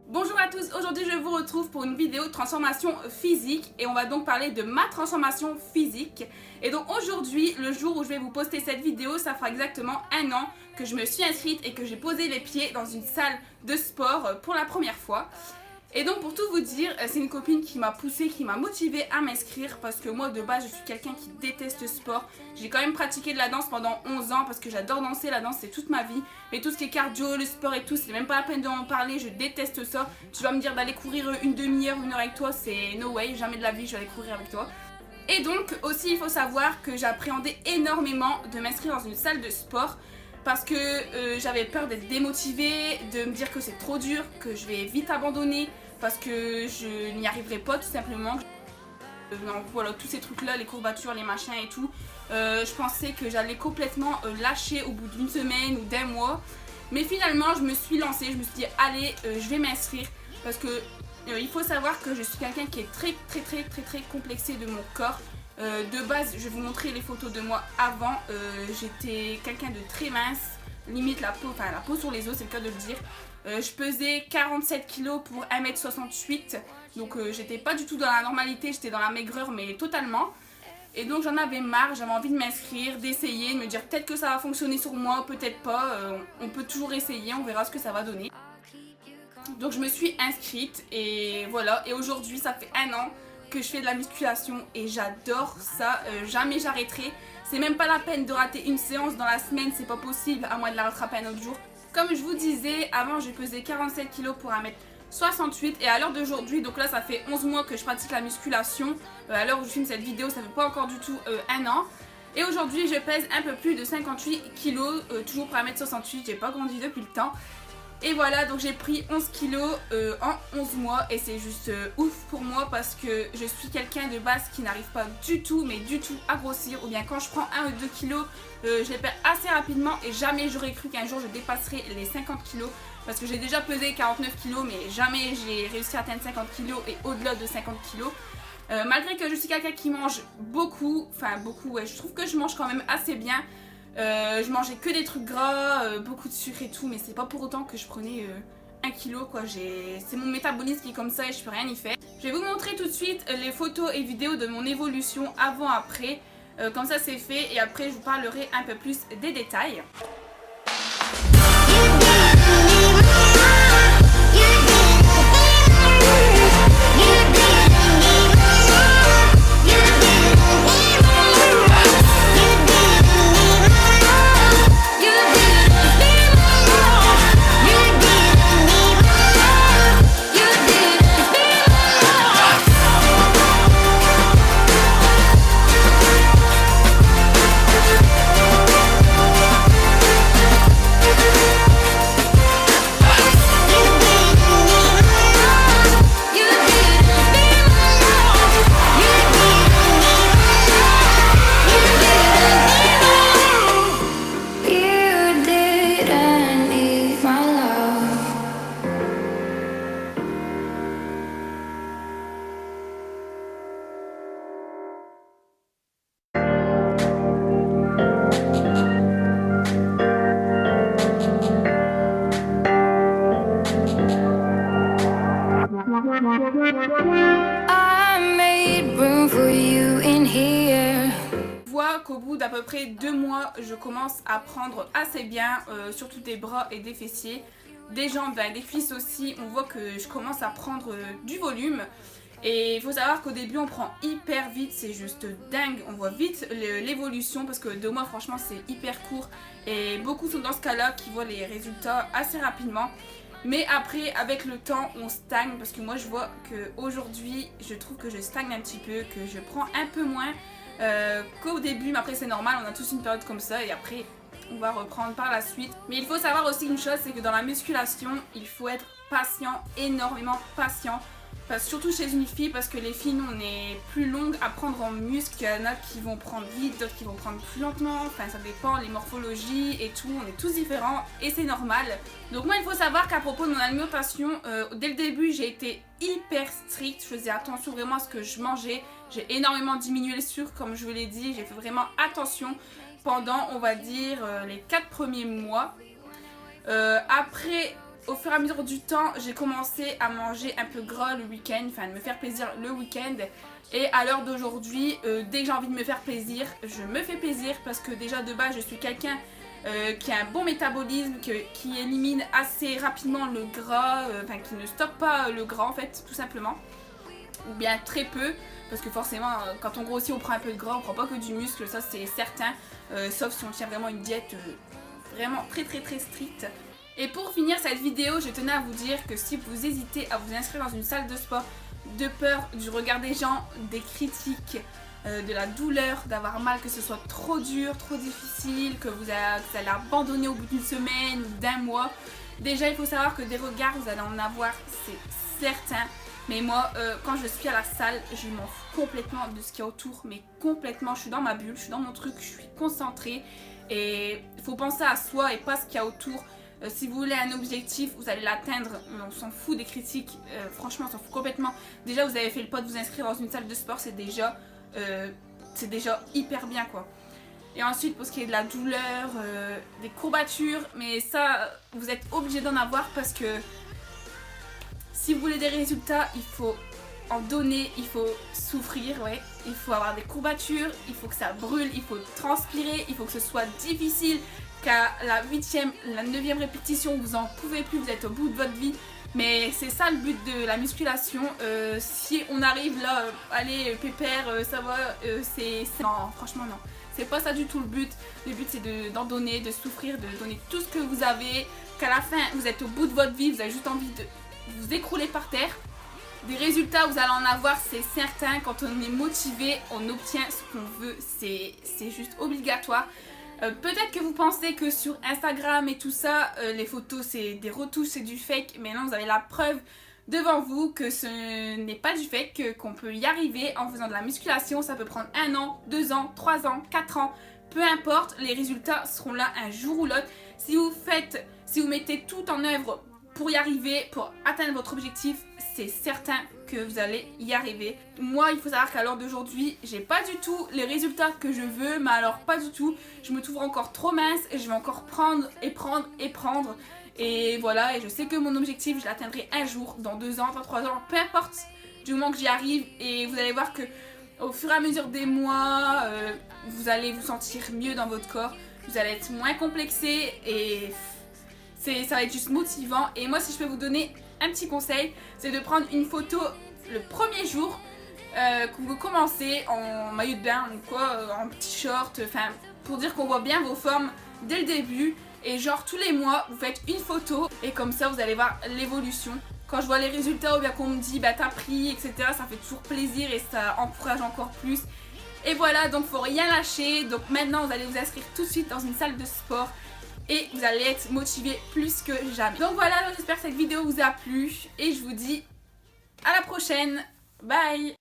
Bonjour à tous, aujourd'hui je vous retrouve pour une vidéo de transformation physique et on va donc parler de ma transformation physique. Et donc aujourd'hui, le jour où je vais vous poster cette vidéo, ça fera exactement un an que je me suis inscrite et que j'ai posé les pieds dans une salle de sport pour la première fois. Et donc pour tout vous dire, c'est une copine qui m'a poussée, qui m'a motivée à m'inscrire parce que moi de base je suis quelqu'un qui déteste le sport. J'ai quand même pratiqué de la danse pendant 11 ans parce que j'adore danser, la danse c'est toute ma vie. Mais tout ce qui est cardio, le sport et tout, c'est même pas la peine d'en parler, je déteste ça. Tu vas me dire d'aller courir une demi-heure, une heure avec toi, c'est no way, jamais de la vie je vais aller courir avec toi. Et donc aussi il faut savoir que j'appréhendais énormément de m'inscrire dans une salle de sport parce que j'avais peur d'être démotivée, de me dire que c'est trop dur, que je vais vite abandonner parce que je n'y arriverai pas tout simplement. Voilà, tous ces trucs là, les courbatures, les machins et tout, je pensais que j'allais complètement lâcher au bout d'une semaine ou d'un mois. Mais finalement je me suis lancée, je me suis dit allez je vais m'inscrire parce que il faut savoir que je suis quelqu'un qui est très complexé de mon corps. De base, je vais vous montrer les photos de moi avant. J'étais quelqu'un de très mince, limite la peau sur les os, c'est le cas de le dire. Je pesais 47 kg pour 1m68, donc j'étais pas du tout dans la normalité, j'étais dans la maigreur, mais totalement. Et donc j'en avais marre, j'avais envie de m'inscrire, d'essayer, de me dire peut-être que ça va fonctionner sur moi, peut-être pas. On peut toujours essayer, on verra ce que ça va donner. Donc je me suis inscrite et voilà, et aujourd'hui ça fait un an que je fais de la musculation et j'adore ça, jamais j'arrêterai. C'est même pas la peine de rater une séance dans la semaine, c'est pas possible à moins de la rattraper un autre jour. Comme je vous disais, avant je pesais 47 kg pour 1m68 et à l'heure d'aujourd'hui, donc là ça fait 11 mois que je pratique la musculation. À l'heure où je filme cette vidéo, ça fait pas encore du tout un an. Et aujourd'hui je pèse un peu plus de 58 kg, toujours pour 1m68, j'ai pas grandi depuis le temps. Et voilà, donc j'ai pris 11 kilos en 11 mois et c'est juste ouf pour moi parce que je suis quelqu'un de base qui n'arrive pas du tout, mais du tout à grossir. Ou bien quand je prends 1 ou 2 kilos, je les perds assez rapidement et jamais j'aurais cru qu'un jour je dépasserais les 50 kilos. Parce que j'ai déjà pesé 49 kilos, mais jamais j'ai réussi à atteindre 50 kilos et au-delà de 50 kilos. Malgré que je suis quelqu'un qui mange beaucoup, ouais, je trouve que je mange quand même assez bien. Je mangeais que des trucs gras, beaucoup de sucre et tout, mais c'est pas pour autant que je prenais 1 kilo quoi. C'est mon métabolisme qui est comme ça et je peux rien y faire. Je vais vous montrer tout de suite les photos et vidéos de mon évolution avant-après. Comme ça c'est fait et après je vous parlerai un peu plus des détails. Je vois qu'au bout d'à peu près 2 mois, je commence à prendre assez bien, surtout des bras et des fessiers, des jambes, des cuisses aussi. On voit que je commence à prendre du volume. Et il faut savoir qu'au début on prend hyper vite, c'est juste dingue, on voit vite l'évolution parce que 2 mois franchement c'est hyper court et beaucoup sont dans ce cas là qui voient les résultats assez rapidement. Mais après avec le temps on stagne parce que moi je vois qu'aujourd'hui je trouve que je stagne un petit peu, que je prends un peu moins qu'au début, mais après c'est normal, on a tous une période comme ça et après on va reprendre par la suite. Mais il faut savoir aussi une chose, c'est que dans la musculation il faut être patient, énormément patient. Surtout chez une fille parce que les filles nous on est plus longues à prendre en muscle, il y en a qui vont prendre vite, d'autres qui vont prendre plus lentement, enfin ça dépend, les morphologies et tout, on est tous différents et c'est normal. Donc moi il faut savoir qu'à propos de mon alimentation, dès le début j'ai été hyper stricte, je faisais attention vraiment à ce que je mangeais, j'ai énormément diminué le sucre comme je vous l'ai dit, j'ai fait vraiment attention pendant on va dire les 4 premiers mois. Après au fur et à mesure du temps, j'ai commencé à manger un peu gras le week-end, enfin de me faire plaisir le week-end. Et à l'heure d'aujourd'hui, dès que j'ai envie de me faire plaisir, je me fais plaisir parce que déjà de base, je suis quelqu'un qui a un bon métabolisme, qui élimine assez rapidement le gras, enfin qui ne stocke pas le gras en fait, tout simplement. Ou bien très peu, parce que forcément, quand on grossit, on prend un peu de gras, on prend pas que du muscle, ça c'est certain, sauf si on tient vraiment une diète vraiment très stricte. Et pour finir cette vidéo, je tenais à vous dire que si vous hésitez à vous inscrire dans une salle de sport de peur du regard des gens, des critiques, de la douleur, d'avoir mal, que ce soit trop dur, trop difficile, que vous allez abandonner au bout d'une semaine ou d'un mois, déjà il faut savoir que des regards vous allez en avoir, c'est certain. Mais moi, quand je suis à la salle, je m'en fous complètement de ce qu'il y a autour, mais complètement, je suis dans ma bulle, je suis dans mon truc, je suis concentrée et il faut penser à soi et pas ce qu'il y a autour. Si vous voulez un objectif, vous allez l'atteindre, on s'en fout des critiques, franchement on s'en fout complètement. Déjà vous avez fait le pas de vous inscrire dans une salle de sport, c'est déjà hyper bien quoi. Et ensuite pour ce qui est de la douleur, des courbatures, mais ça vous êtes obligé d'en avoir parce que si vous voulez des résultats, il faut en donner, il faut souffrir, ouais. Il faut avoir des courbatures, il faut que ça brûle, il faut transpirer, il faut que ce soit difficile, qu'à la 8e, la 9e répétition, vous en pouvez plus, vous êtes au bout de votre vie. Mais c'est ça le but de la musculation. Si on arrive là, allez, pépère, ça va, non, franchement non. C'est pas ça du tout le but. Le but c'est d'en donner, de souffrir, de donner tout ce que vous avez. Qu'à la fin, vous êtes au bout de votre vie, vous avez juste envie de vous écrouler par terre. Des résultats, vous allez en avoir, c'est certain. Quand on est motivé, on obtient ce qu'on veut. C'est juste obligatoire. Peut-être que vous pensez que sur Instagram et tout ça, les photos c'est des retouches, c'est du fake. Mais non, vous avez la preuve devant vous que ce n'est pas du fake, qu'on peut y arriver en faisant de la musculation. Ça peut prendre 1 an, 2 ans, 3 ans, 4 ans. Peu importe, les résultats seront là un jour ou l'autre. Si vous mettez tout en œuvre pour y arriver, pour atteindre votre objectif, c'est certain que vous allez y arriver. Moi, il faut savoir qu'à l'heure d'aujourd'hui, j'ai pas du tout les résultats que je veux, mais alors pas du tout. Je me trouve encore trop mince et je vais encore prendre et prendre et prendre. Et voilà, et je sais que mon objectif, je l'atteindrai un jour, dans 2 ans, dans 3 ans, peu importe, du moment que j'y arrive. Et vous allez voir que au fur et à mesure des mois, vous allez vous sentir mieux dans votre corps. Vous allez être moins complexé et ça va être juste motivant. Et moi, si je peux vous donner un petit conseil, c'est de prendre une photo le premier jour que vous commencez en maillot de bain ou quoi, en petit short, enfin pour dire qu'on voit bien vos formes dès le début. Et genre tous les mois, vous faites une photo et comme ça, vous allez voir l'évolution. Quand je vois les résultats ou bien qu'on me dit bah t'as pris, etc., ça fait toujours plaisir et ça encourage encore plus. Et voilà, donc faut rien lâcher. Donc maintenant, vous allez vous inscrire tout de suite dans une salle de sport et vous allez être motivé plus que jamais. Donc voilà, j'espère que cette vidéo vous a plu et je vous dis à la prochaine. Bye.